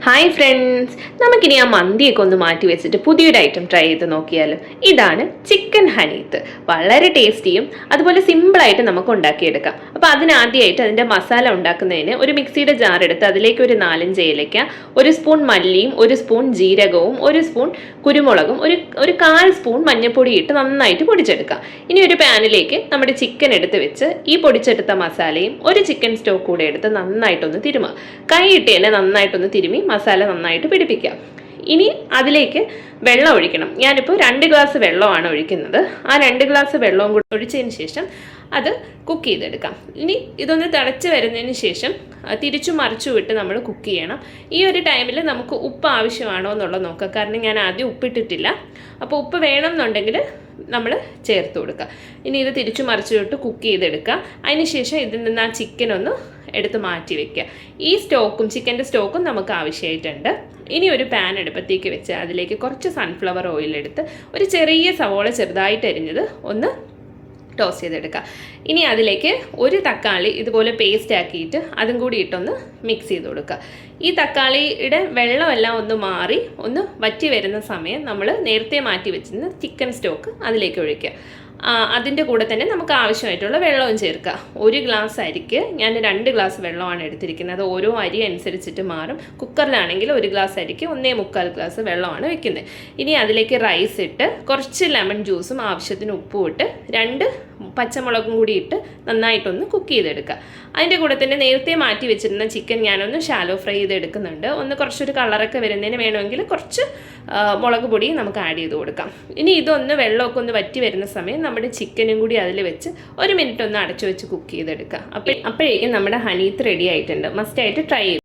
Hi friends, നമുക്കിനി ആ മന്തിയൊക്കെ ഒന്ന് മാറ്റി വെച്ചിട്ട് പുതിയൊരു ഐറ്റം ട്രൈ ചെയ്ത് നോക്കിയാലോ. ഇതാണ് ചിക്കൻ ഹനീത്ത്. വളരെ ടേസ്റ്റിയും അതുപോലെ സിമ്പിളായിട്ട് നമുക്ക് ഉണ്ടാക്കിയെടുക്കാം. അപ്പോൾ അതിനാദ്യമായിട്ട് അതിൻ്റെ മസാല ഉണ്ടാക്കുന്നതിന് ഒരു മിക്സിയുടെ ജാർ എടുത്ത് അതിലേക്ക് ഒരു 4-5 ഏലയ്ക്ക, 1 സ്പൂൺ മല്ലിയും 1 സ്പൂൺ ജീരകവും 1 സ്പൂൺ കുരുമുളകും ഒരു 1/4 സ്പൂൺ മഞ്ഞൾപ്പൊടി ഇട്ട് നന്നായിട്ട് പൊടിച്ചെടുക്കാം. ഇനി ഒരു പാനിലേക്ക് നമ്മുടെ ചിക്കൻ എടുത്ത് വെച്ച് ഈ പൊടിച്ചെടുത്ത മസാലയും ഒരു ചിക്കൻ സ്റ്റോക്ക് കൂടെ എടുത്ത് നന്നായിട്ടൊന്ന് തിരുമുക. കൈയിട്ട് തന്നെ നന്നായിട്ടൊന്ന് തിരുമി മസാല നന്നായിട്ട് പിടിപ്പിക്കാം. ഇനി അതിലേക്ക് വെള്ളം ഒഴിക്കണം. ഞാനിപ്പോൾ 2 ഗ്ലാസ് വെള്ളമാണ് ഒഴിക്കുന്നത്. ആ 2 ഗ്ലാസ് വെള്ളവും കൂടി ഒഴിച്ചതിന് ശേഷം അത് കുക്ക് ചെയ്തെടുക്കാം. ഇനി ഇതൊന്ന് തിളച്ച് വരുന്നതിന് ശേഷം തിരിച്ചു മറിച്ചു വിട്ട് നമ്മൾ കുക്ക് ചെയ്യണം. ഈ ഒരു ടൈമിൽ നമുക്ക് ഉപ്പ് ആവശ്യമാണോ എന്നുള്ളത് നോക്കാം. കാരണം ഞാൻ ആദ്യം ഉപ്പിട്ടിട്ടില്ല. അപ്പോൾ ഉപ്പ് വേണം എന്നുണ്ടെങ്കിൽ നമ്മൾ ചേർത്ത് കൊടുക്കുക. ഇനി ഇത് തിരിച്ചു മറിച്ചു വിട്ട് കുക്ക് ചെയ്തെടുക്കുക. അതിന് ശേഷം ഇതിൽ നിന്ന് ആ ചിക്കൻ ഒന്ന് എടുത്ത് മാറ്റി വെക്കുക. ഈ ചിക്കൻ്റെ സ്റ്റോക്കും നമുക്ക് ആവശ്യമായിട്ടുണ്ട്. ഇനി ഒരു പാൻ അടുപ്പത്തേക്ക് വെച്ച് അതിലേക്ക് കുറച്ച് സൺഫ്ലവർ ഓയിൽ എടുത്ത് ഒരു ചെറിയ സവോള ചെറുതായിട്ട് അരിഞ്ഞത് ഒന്ന് ടോസ്റ്റ് ചെയ്തെടുക്കുക. ഇനി അതിലേക്ക് ഒരു തക്കാളി ഇതുപോലെ പേസ്റ്റ് ആക്കിയിട്ട് അതും കൂടി ഇട്ടൊന്ന് മിക്സ് ചെയ്ത് കൊടുക്കുക. ഈ തക്കാളിയുടെ വെള്ളമെല്ലാം ഒന്ന് മാറി ഒന്ന് വറ്റി വരുന്ന സമയം നമ്മൾ നേരത്തെ മാറ്റി വെച്ചിരുന്ന ചിക്കൻ സ്റ്റോക്ക് അതിലേക്ക് ഒഴിക്കുക. അതിൻ്റെ കൂടെ തന്നെ നമുക്ക് ആവശ്യമായിട്ടുള്ള വെള്ളവും ചേർക്കുക. 1 ഗ്ലാസ് അരിക്ക് ഞാൻ 2 ഗ്ലാസ് വെള്ളമാണ് എടുത്തിരിക്കുന്നത്. ഓരോ അരി അനുസരിച്ചിട്ട് മാറും. കുക്കറിലാണെങ്കിൽ 1 ഗ്ലാസ് അരിക്ക് 1.25 ഗ്ലാസ് വെള്ളമാണ് വെക്കുന്നത്. ഇനി അതിലേക്ക് റൈസ് ഇട്ട് കുറച്ച് ലെമൺ ജ്യൂസും ആവശ്യത്തിന് ഉപ്പും ഇട്ട് 2 പച്ചമുളകും കൂടി ഇട്ട് നന്നായിട്ടൊന്ന് കുക്ക് ചെയ്തെടുക്കുക. അതിൻ്റെ കൂടെ തന്നെ നേരത്തെ മാറ്റി വെച്ചിരുന്ന ചിക്കൻ ഞാനൊന്ന് ഷാലോ ഫ്രൈ ചെയ്തെടുക്കുന്നുണ്ട്. കുറച്ചൊരു കളറൊക്കെ വരുന്നതിന് വേണമെങ്കിൽ കുറച്ച് മുളക് പൊടി നമുക്ക് ആഡ് ചെയ്ത് കൊടുക്കാം. ഇനി ഇതൊന്ന് വെള്ളമൊക്കെ ഒന്ന് വറ്റി വരുന്ന സമയം നമ്മുടെ ചിക്കനും കൂടി അതിൽ വെച്ച് 1 മിനിറ്റ് ഒന്ന് അടച്ചു വെച്ച് കുക്ക് ചെയ്തെടുക്കുക. അപ്പോഴേക്കും നമ്മുടെ ഹനീത്ത് റെഡി ആയിട്ടുണ്ട്. മസ്റ്റായിട്ട് ട്രൈ ചെയ്യും.